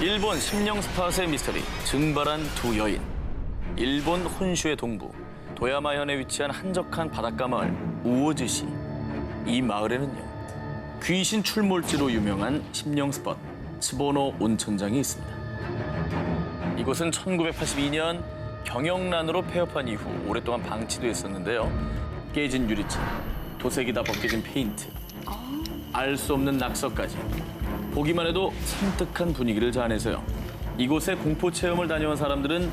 일본 심령 스팟의 미스터리, 증발한 두 여인. 일본 혼슈의 동부, 도야마현에 위치한 한적한 바닷가 마을 우오즈시. 이 마을에는요, 귀신 출몰지로 유명한 심령 스팟, 츠보노 온천장이 있습니다. 이곳은 1982년 경영난으로 폐업한 이후 오랫동안 방치됐었는데요. 깨진 유리창, 도색이 다 벗겨진 페인트, 알 수 없는 낙서까지. 보기만 해도 섬뜩한 분위기를 자아내서요. 이곳에 공포 체험을 다녀온 사람들은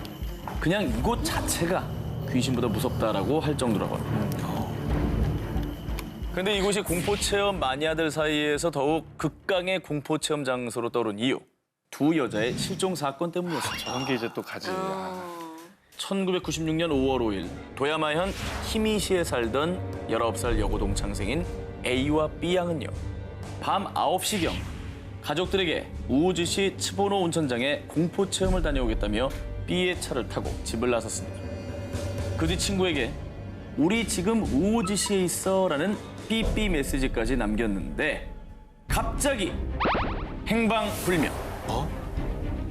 그냥 이곳 자체가 귀신보다 무섭다라고 할 정도라고 합니다. 그런데 이곳이 공포 체험 마니아들 사이에서 더욱 극강의 공포 체험 장소로 떠오른 이유. 두 여자의 실종 사건 때문이었습니다. 저런 게 이제 또 가지. 1996년 5월 5일 도야마현 히미시에 살던 19살 여고 동창생인 A와 B 양은요. 밤 9시경 가족들에게 우오즈시 츠보노 온천장에 공포 체험을 다녀오겠다며 B의 차를 타고 집을 나섰습니다. 그 뒤 친구에게 우리 지금 우오즈시에 있어라는 삐삐 메시지까지 남겼는데 갑자기 행방불명.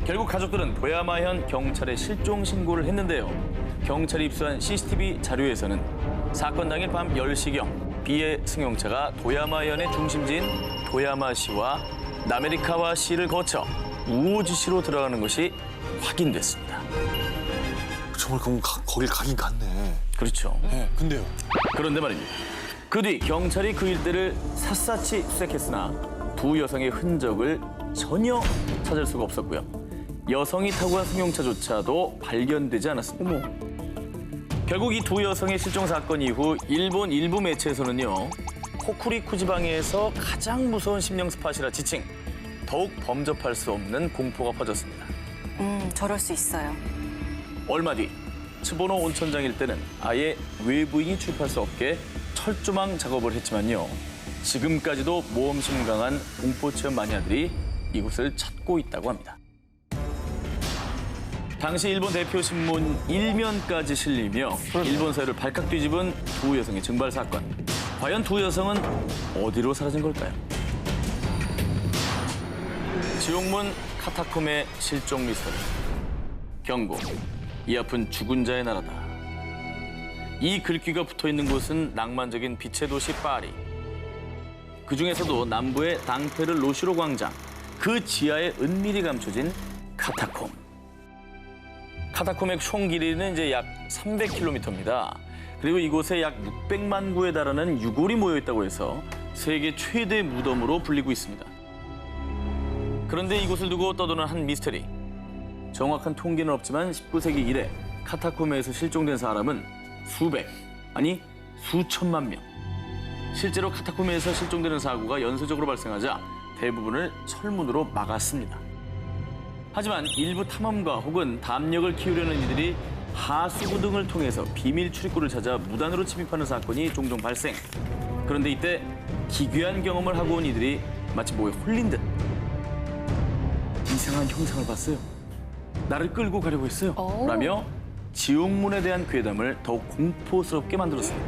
결국 가족들은 도야마현 경찰에 실종 신고를 했는데요. 경찰이 입수한 CCTV 자료에서는 사건 당일 밤 10시경 B의 승용차가 도야마현의 중심지인 도야마시와 나메리카와시를 거쳐 우오즈시로 들어가는 것이 확인됐습니다. 정말 그럼 거길 가긴 갔네. 그렇죠. 네, 근데요. 그런데 말입니다. 그 뒤 경찰이 그 일대를 샅샅이 수색했으나 두 여성의 흔적을 전혀 찾을 수가 없었고요. 여성이 타고 간 승용차조차도 발견되지 않았습니다. 결국 이 두 여성의 실종 사건 이후 일본 일부 매체에서는요. 호쿠리쿠 지방에서 가장 무서운 심령 스팟이라 지칭, 더욱 범접할 수 없는 공포가 퍼졌습니다. 저럴 수 있어요. 얼마 뒤 츠보노 온천장 일대는 아예 외부인이 출입할 수 없게 철조망 작업을 했지만요. 지금까지도 모험심 강한 공포체험 마니아들이 이곳을 찾고 있다고 합니다. 당시 일본 대표 신문 일면까지 실리며 일본 사회를 발칵 뒤집은 두 여성의 증발 사건. 과연 두 여성은 어디로 사라진 걸까요? 지옥문 카타콤의 실종 미스터리. 경고. 이 앞은 죽은 자의 나라다. 이 글귀가 붙어있는 곳은 낭만적인 빛의 도시 파리. 그중에서도 남부의 당페르 로시로 광장, 그 지하에 은밀히 감춰진 카타콤. 카타콤의 총 길이는 이제 약 300km입니다. 그리고 이곳에 약 600만 구에 달하는 유골이 모여 있다고 해서 세계 최대 무덤으로 불리고 있습니다. 그런데 이곳을 두고 떠도는 한 미스터리. 정확한 통계는 없지만 19세기 이래 카타콤에서 실종된 사람은 수백, 아니 수천만 명. 실제로 카타콤에서 실종되는 사고가 연쇄적으로 발생하자 대부분을 철문으로 막았습니다. 하지만 일부 탐험가 혹은 담력을 키우려는 이들이 하수구 등을 통해서 비밀 출입구를 찾아 무단으로 침입하는 사건이 종종 발생. 그런데 이때 기괴한 경험을 하고 온 이들이 마치 뭐에 홀린 듯 이상한 형상을 봤어요. 나를 끌고 가려고 했어요. 라며 지옥문에 대한 괴담을 더욱 공포스럽게 만들었습니다.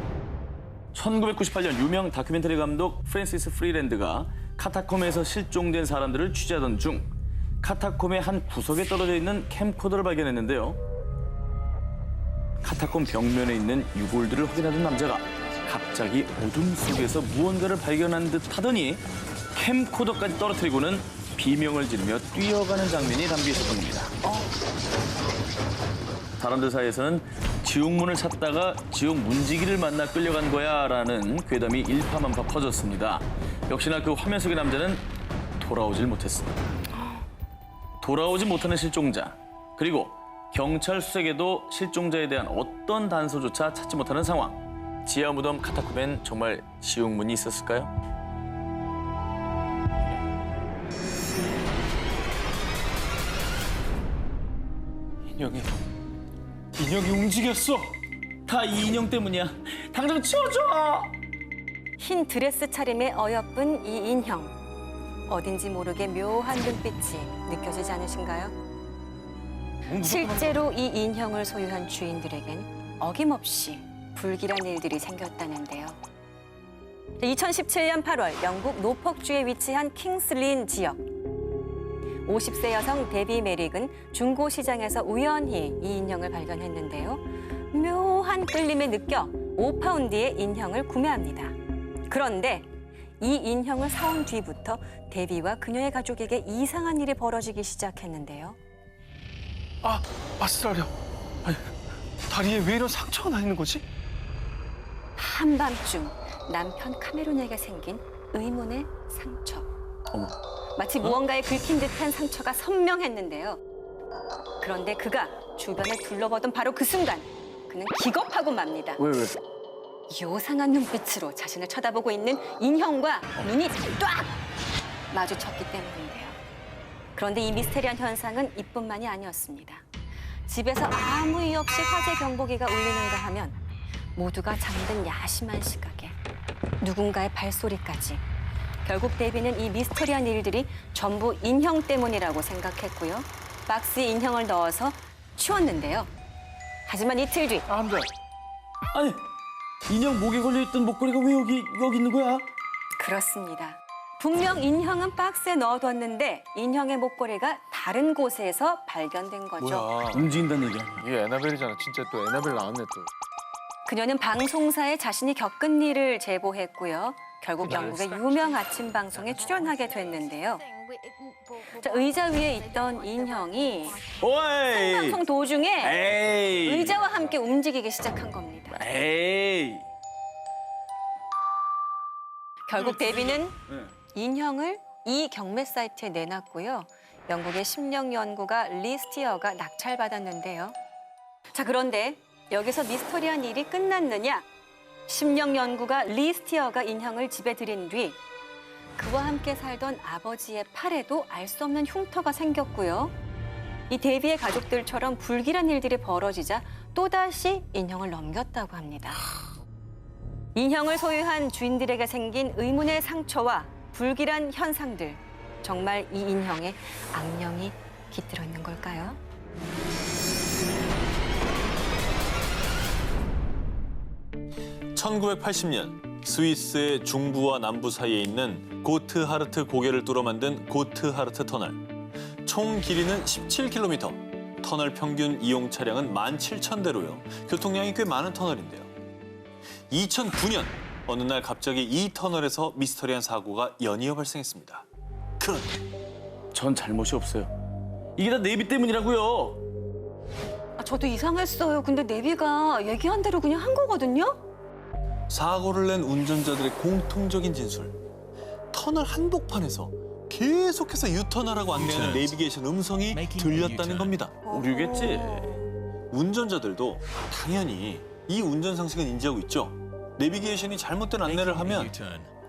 1998년 유명 다큐멘터리 감독 프랜시스 프리랜드가 카타콤에서 실종된 사람들을 취재하던 중 카타콤의 한 구석에 떨어져 있는 캠코더를 발견했는데요. 카타콤 벽면에 있는 유골들을 확인하던 남자가 갑자기 어둠 속에서 무언가를 발견한 듯 하더니 캠코더까지 떨어뜨리고는 비명을 지르며 뛰어가는 장면이 담겨 있었던 겁니다. 사람들 사이에서는 지옥문을 찾다가 지옥 문지기를 만나 끌려간 거야 라는 괴담이 일파만파 퍼졌습니다. 역시나 그 화면 속의 남자는 돌아오질 못했습니다. 돌아오지 못하는 실종자, 그리고 경찰 수색에도 실종자에 대한 어떤 단서조차 찾지 못하는 상황. 지하 무덤 카타콤엔 정말 지옥문이 있었을까요? 인형이 움직였어. 다 이 인형 때문이야. 당장 치워줘! 흰 드레스 차림의 어여쁜 이 인형. 어딘지 모르게 묘한 눈빛이 느껴지지 않으신가요? 실제로 이 인형을 소유한 주인들에겐 어김없이 불길한 일들이 생겼다는데요. 2017년 8월 영국 노폭주에 위치한 킹슬린 지역. 50세 여성 데비 메릭은 중고 시장에서 우연히 이 인형을 발견했는데요. 묘한 끌림에 느껴 5파운드의 인형을 구매합니다. 그런데 이 인형을 사온 뒤부터 데비와 그녀의 가족에게 이상한 일이 벌어지기 시작했는데요. 아, 아스트라리아. 아니, 다리에 왜 이런 상처가 나 있는 거지? 한밤중 남편 카메론에게 생긴 의문의 상처. 어머. 마치 무언가에 긁힌 듯한 상처가 선명했는데요. 그런데 그가 주변을 둘러보던 바로 그 순간 그는 기겁하고 맙니다. 왜? 요상한 눈빛으로 자신을 쳐다보고 있는 인형과 눈이 딱 마주쳤기 때문인데요. 그런데 이 미스테리한 현상은 이뿐만이 아니었습니다. 집에서 아무 이유 없이 화재 경보기가 울리는가 하면 모두가 잠든 야심한 시각에 누군가의 발소리까지. 결국 데비는 이 미스터리한 일들이 전부 인형 때문이라고 생각했고요. 박스에 인형을 넣어서 치웠는데요. 하지만 이틀 뒤 안 돼. 아니, 인형 목에 걸려있던 목걸이가 왜 여기 있는 거야? 그렇습니다. 분명 인형은 박스에 넣어뒀는데 인형의 목걸이가 다른 곳에서 발견된 거죠. 뭐야? 움직인다는 얘기 아니야? 이게 에나벨이잖아. 진짜 또 에나벨 나왔네 또. 그녀는 방송사에 자신이 겪은 일을 제보했고요. 결국 영국의 유명 아침 방송에 출연하게 됐는데요. 자, 의자 위에 있던 인형이 오이! 방송 도중에 에이! 의자와 함께 움직이기 시작한 겁니다. 에이! 결국 데비는 네. 인형을 이 경매 사이트에 내놨고요. 영국의 심령 연구가 리 스티어가 낙찰받았는데요. 자, 그런데 여기서 미스터리한 일이 끝났느냐? 심령 연구가 리 스티어가 인형을 집에 들인 뒤 그와 함께 살던 아버지의 팔에도 알 수 없는 흉터가 생겼고요. 이 데비의 가족들처럼 불길한 일들이 벌어지자 또다시 인형을 넘겼다고 합니다. 인형을 소유한 주인들에게 생긴 의문의 상처와 불길한 현상들. 정말 이 인형에 악령이 깃들어 있는 걸까요? (1980년) 스위스의 중부와 남부 사이에 있는 고트하르트 고개를 뚫어 만든 고트하르트 터널. 총 길이는 17km, 터널 평균 이용 차량은 17,000대로요. 교통량이 꽤 많은 터널인데요. 2009년 어느 날 갑자기 이 터널에서 미스터리한 사고가 연이어 발생했습니다. 그런데 전 잘못이 없어요. 이게 다 내비 때문이라고요. 저도 이상했어요. 근데 내비가 얘기한 대로 그냥 한 거거든요? 사고를 낸 운전자들의 공통적인 진술. 터널 한복판에서 계속해서 유턴하라고 안내하는 내비게이션 음성이 들렸다는 겁니다. 오류겠지. 운전자들도 당연히 이 운전 상식은 인지하고 있죠. 내비게이션이 잘못된 안내를 하면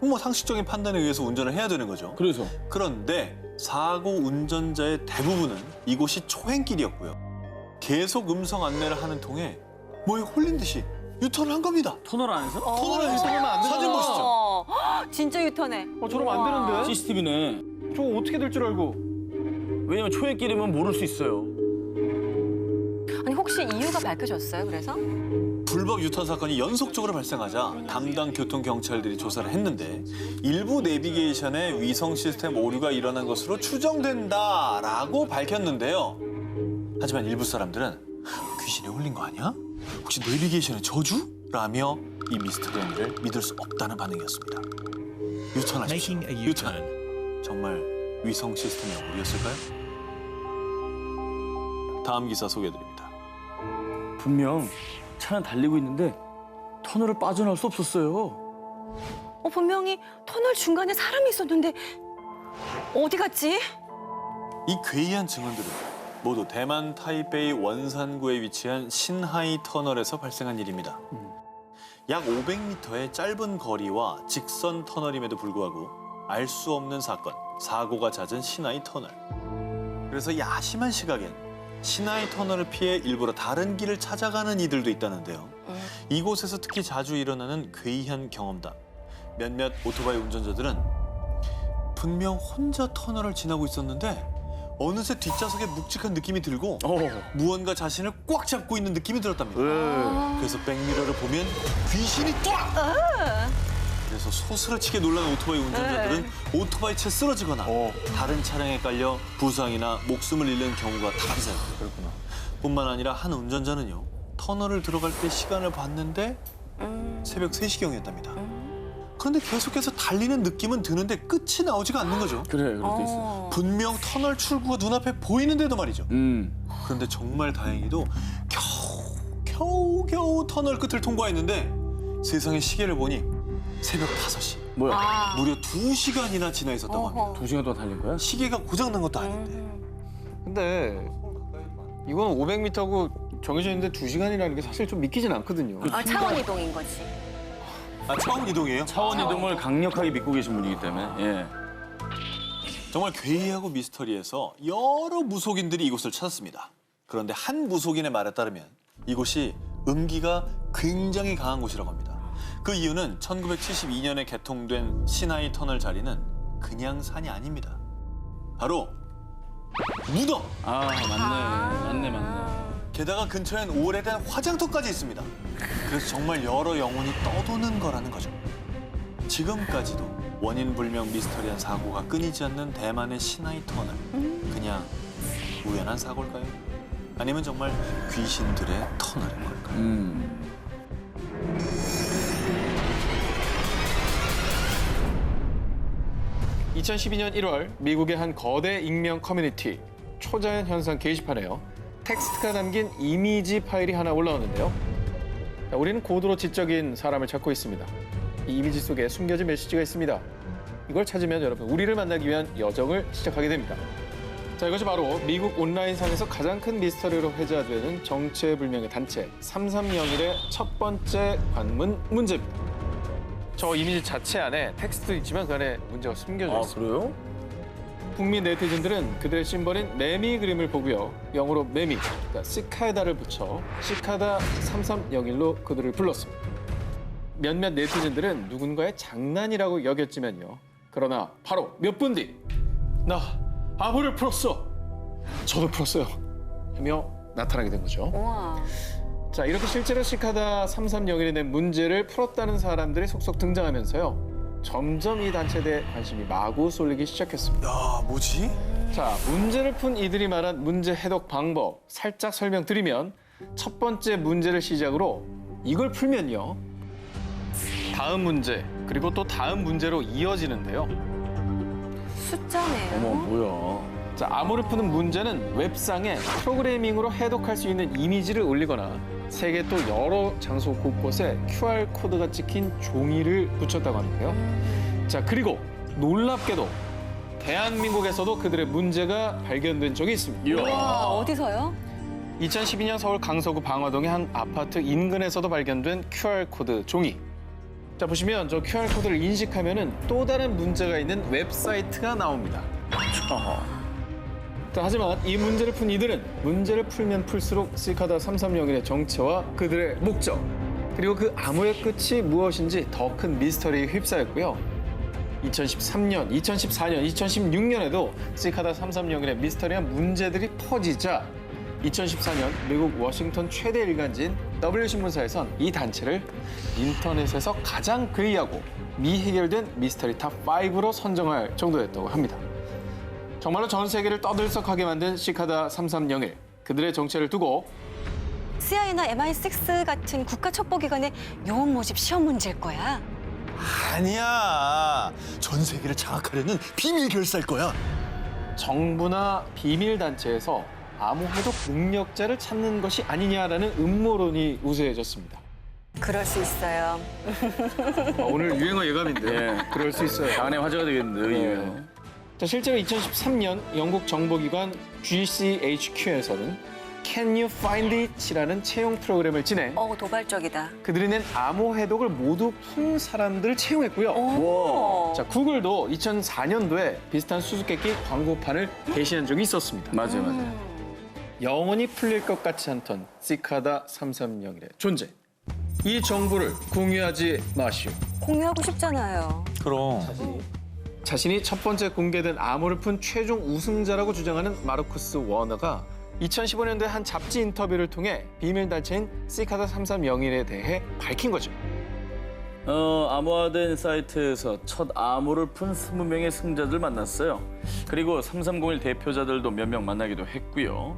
뭐 상식적인 판단에 의해서 운전을 해야 되는 거죠. 그래서 그런데 사고 운전자의 대부분은 이곳이 초행길이었고요. 계속 음성 안내를 하는 통에 뭐에 홀린 듯이 유턴을 한 겁니다. 터널 안에서? 터널 안에서 사진 보시죠. 진짜 유턴해. 저러면 안 되는데? CCTV네. 저거 어떻게 될 줄 알고. 왜냐면 초행길이면 모를 수 있어요. 아니 혹시 이유가 밝혀졌어요? 그래서? 불법 유턴 사건이 연속적으로 발생하자 담당 교통 경찰들이 조사를 했는데 일부 내비게이션에 위성 시스템 오류가 일어난 것으로 추정된다라고 밝혔는데요. 하지만 일부 사람들은 귀신에 홀린 거 아니야? 혹시 내비게이션의 저주? 라며 이 미스터리한 일을 믿을 수 없다는 반응이었습니다. 유턴하십시오. 유턴. 정말 위성 시스템의 오류였을까요? 다음 기사 소개해드립니다. 분명 차는 달리고 있는데 터널을 빠져나올 수 없었어요. 분명히 터널 중간에 사람이 있었는데 어디 갔지? 이 괴이한 증언들은 모두 대만 타이베이 원산구에 위치한 신하이 터널에서 발생한 일입니다. 약 500m의 짧은 거리와 직선 터널임에도 불구하고 알 수 없는 사건, 사고가 잦은 신하이 터널. 그래서 야심한 시각엔 신하이 터널을 피해 일부러 다른 길을 찾아가는 이들도 있다는데요. 이곳에서 특히 자주 일어나는 괴이한 경험담. 몇몇 오토바이 운전자들은 분명 혼자 터널을 지나고 있었는데 어느새 뒷좌석에 묵직한 느낌이 들고 무언가 자신을 꽉 잡고 있는 느낌이 들었답니다. 그래서 백미러를 보면 귀신이 딱! 그래서 소스라치게 놀란 오토바이 운전자들은 오토바이 채 쓰러지거나 다른 차량에 깔려 부상이나 목숨을 잃는 경우가 다반사였고요. 그렇구나. 뿐만 아니라 한 운전자는요. 터널을 들어갈 때 시간을 봤는데 새벽 3시경이었답니다. 그런데 계속해서 달리는 느낌은 드는데 끝이 나오지가 않는 거죠. 그래, 그럴 때 있어. 분명 터널 출구가 눈앞에 보이는데도 말이죠. 그런데 정말 다행히도 겨우 터널 끝을 통과했는데 세상에 시계를 보니 새벽 5시. 뭐야? 무려 2시간이나 지나 있었다고 합니다. 2시간 동안 달린 거야? 시계가 고장난 것도 아닌데. 근데 이건 500m고 정해져 있는데 2시간이라는 게 사실 좀 믿기진 않거든요. 아, 차원 이동인 거지. 아, 차원 이동이에요? 차원 이동을 강력하게 믿고 계신 분이기 때문에. 예. 정말 괴이하고 미스터리해서 여러 무속인들이 이곳을 찾았습니다. 그런데 한 무속인의 말에 따르면 이곳이 음기가 굉장히 강한 곳이라고 합니다. 그 이유는 1972년에 개통된 신하이 터널 자리는 그냥 산이 아닙니다. 바로 무덤! 맞네. 게다가 근처엔 오래된 화장터까지 있습니다. 그래서 정말 여러 영혼이 떠도는 거라는 거죠. 지금까지도 원인 불명 미스터리한 사고가 끊이지 않는 대만의 신하이 터널. 그냥 우연한 사고일까요? 아니면 정말 귀신들의 터널인 걸까요? 2012년 1월 미국의 한 거대 익명 커뮤니티 초자연 현상 게시판에요. 텍스트가 담긴 이미지 파일이 하나 올라오는데요. 자, 우리는 고도로 지적인 사람을 찾고 있습니다. 이 이미지 속에 숨겨진 메시지가 있습니다. 이걸 찾으면 여러분 우리를 만나기 위한 여정을 시작하게 됩니다. 자, 이것이 바로 미국 온라인상에서 가장 큰 미스터리로 회자되는 정체불명의 단체 3301의 첫 번째 관문 문제입니다. 저 이미지 자체 안에 텍스트도 있지만 그 안에 문제가 숨겨져 있습니다. 그래요? 북미 네티즌들은 그들의 심벌인 매미 그림을 보고요. 영어로 매미, 그러니까 시카다를 붙여 시카다 3301로 그들을 불렀습니다. 몇몇 네티즌들은 누군가의 장난이라고 여겼지만요. 그러나 바로 몇 분 뒤 나 암호를 풀었어. 저도 풀었어요. 하며 나타나게 된 거죠. 우와. 자, 이렇게 실제로 시카다 3301이 낸 문제를 풀었다는 사람들이 속속 등장하면서요. 점점 이 단체에 대해 관심이 마구 쏠리기 시작했습니다. 야, 뭐지? 자, 문제를 푼 이들이 말한 문제 해독 방법 살짝 설명드리면 첫 번째 문제를 시작으로 이걸 풀면요. 다음 문제, 그리고 또 다음 문제로 이어지는데요. 숫자네요. 어머, 뭐야. 자, 암호를 푸는 문제는 웹상에 프로그래밍으로 해독할 수 있는 이미지를 올리거나 세계 또 여러 장소 곳곳에 QR코드가 찍힌 종이를 붙였다고 하는데요. 자, 그리고 놀랍게도 대한민국에서도 그들의 문제가 발견된 적이 있습니다. 우와, 어디서요? 2012년 서울 강서구 방화동의 한 아파트 인근에서도 발견된 QR코드 종이. 자, 보시면 저 QR코드를 인식하면은 또 다른 문제가 있는 웹사이트가 나옵니다. 자, 하지만 이 문제를 푼 이들은 문제를 풀면 풀수록 시카다 3301의 정체와 그들의 목적, 그리고 그 암호의 끝이 무엇인지 더 큰 미스터리에 휩싸였고요. 2013년, 2014년, 2016년에도 시카다 3301의 미스터리한 문제들이 퍼지자 2014년 미국 워싱턴 최대 일간지인 W신문사에선 이 단체를 인터넷에서 가장 괴이하고 미해결된 미스터리 탑5로 선정할 정도였다고 합니다. 정말로 전 세계를 떠들썩하게 만든 시카다 3301. 그들의 정체를 두고 CIA나 MI6 같은 국가 첩보기관의 요원 모집 시험 문제일 거야. 아니야. 전 세계를 장악하려는 비밀 결사일 거야. 정부나 비밀단체에서 암호 해독 능력자를 찾는 것이 아니냐라는 음모론이 우세해졌습니다. 그럴 수 있어요. 오늘 유행어 예감인데요. 예. 그럴 수 있어요. 장안의 화제가 되겠는데요, 네. 이게. 자, 실제로 2013년 영국 정보기관 GCHQ에서는 Can You Find It이라는 채용 프로그램을 진행. 도발적이다. 그들이 낸 암호 해독을 모두 푼 사람들을 채용했고요. 오. 자, 구글도 2004년도에 비슷한 수수께끼 광고판을 게시한 적이 있었습니다. 맞아요. 영원히 풀릴 것 같지 않던 시카다 3301의 존재. 이 정보를 공유하지 마시오. 공유하고 싶잖아요. 그럼. 자신이 첫 번째 공개된 암호를 푼 최종 우승자라고 주장하는 마르쿠스 워너가 2015년도에 한 잡지 인터뷰를 통해 비밀단체인 시카다 3301에 대해 밝힌 거죠. 암호화된 사이트에서 첫 암호를 푼 20명의 승자들 만났어요. 그리고 3301 대표자들도 몇 명 만나기도 했고요.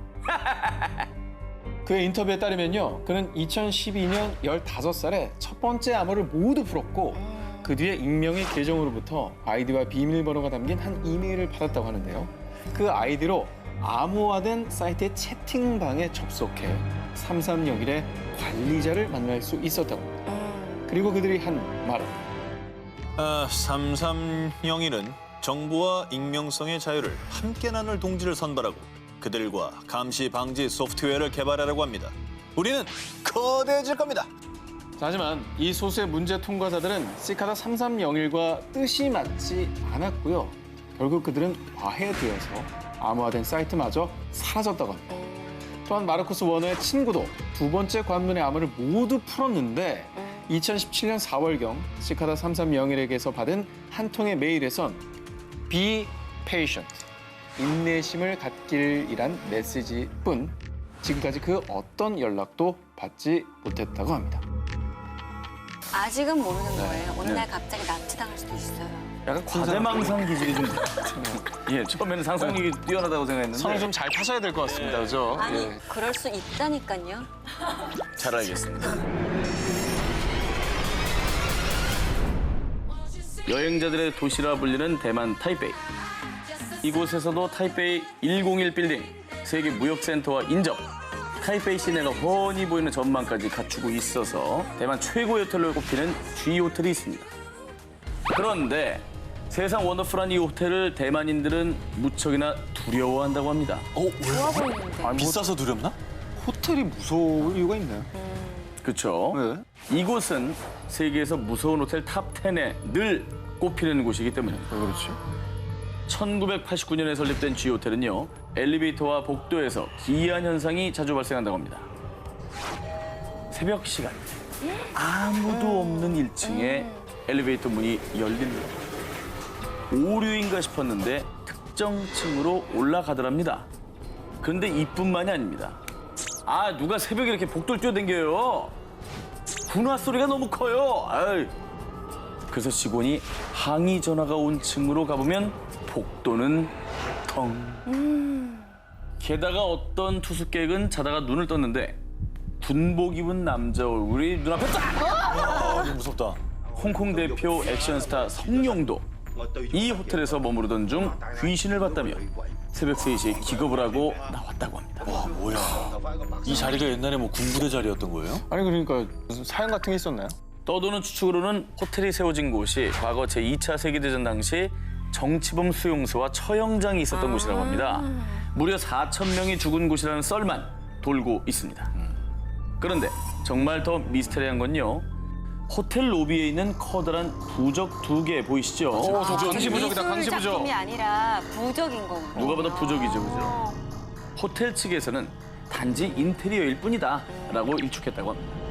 그의 인터뷰에 따르면요. 그는 2012년 15살에 첫 번째 암호를 모두 풀었고 그 뒤에 익명의 계정으로부터 아이디와 비밀번호가 담긴 한 이메일을 받았다고 하는데요. 그 아이디로 암호화된 사이트의 채팅방에 접속해 3301의 관리자를 만날 수 있었다고 합니다. 그리고 그들이 한 말은 3301은 정보와 익명성의 자유를 함께 나눌 동지를 선발하고 그들과 감시 방지 소프트웨어를 개발하려고 합니다. 우리는 거대해질 겁니다. 하지만 이 소수의 문제 통과자들은 시카다 3301과 뜻이 맞지 않았고요. 결국 그들은 과해되어서 암호화된 사이트마저 사라졌다고 합니다. 또한 마르코스 워너의 친구도 두 번째 관문의 암호를 모두 풀었는데 2017년 4월경 시카다 3301에게서 받은 한 통의 메일에선 Be patient, 인내심을 갖길이란 메시지뿐 지금까지 그 어떤 연락도 받지 못했다고 합니다. 아직은 모르는 거예요. 어느 날 갑자기 납치당할 수도 있어요. 약간 과대망상 기질이 좀 예, 처음에는 상상력이 뛰어나다고 생각했는데 선을 좀 잘 타셔야 될 것 같습니다. 그죠? 아니, 예. 그럴 수 있다니까요. 잘 알겠습니다. 여행자들의 도시라 불리는 대만 타이베이. 이곳에서도 타이베이 101 빌딩, 세계 무역센터와 인접, 타이베이 시내가 훤히 보이는 전망까지 갖추고 있어서 대만 최고의 호텔로 꼽히는 G 호텔이 있습니다. 그런데 세상 원더풀한 이 호텔을 대만인들은 무척이나 두려워한다고 합니다. 좋아 보이는데. 비싸서 두렵나? 호텔이 무서울 이유가 있나요? 그렇죠. 네. 이곳은 세계에서 무서운 호텔 탑 10에 늘 꼽히는 곳이기 때문입니다. 왜 그렇지? 1989년에 설립된 G 호텔은요, 엘리베이터와 복도에서 기이한 현상이 자주 발생한다고 합니다. 새벽 시간, 아무도 없는 1층에 엘리베이터 문이 열립니다. 오류인가 싶었는데 특정 층으로 올라가더랍니다. 그런데 이뿐만이 아닙니다. 누가 새벽에 이렇게 복도를 뛰어댕겨요? 군화 소리가 너무 커요. 아이. 그래서 직원이 항의 전화가 온 층으로 가보면 복도는 텅. 게다가 어떤 투숙객은 자다가 눈을 떴는데 군복 입은 남자 얼굴이 눈앞에 딱! 무섭다. 홍콩 대표 액션스타 성룡도 이 호텔에서 머무르던 중 귀신을 봤다며 새벽 3시에 기겁을 하고 나왔다고 합니다. 와, 뭐야. 이 자리가 옛날에 뭐 군부대 자리였던 거예요? 아니 그러니까 무슨 사연 같은 게 있었나요? 떠도는 추측으로는 호텔이 세워진 곳이 과거 제2차 세계대전 당시 정치범 수용소와 처형장이 있었던 곳이라고 합니다. 무려 4,000명이 죽은 곳이라는 썰만 돌고 있습니다. 그런데 정말 더 미스테리한 건요. 호텔 로비에 있는 커다란 부적 2개 보이시죠? 강시부적이다, 강시부적. 미술 작품이 아니라 부적인 거군요. 누가 봐도 부적이죠, 그죠? 호텔 측에서는 단지 인테리어일 뿐이다 라고 일축했다고 합니다.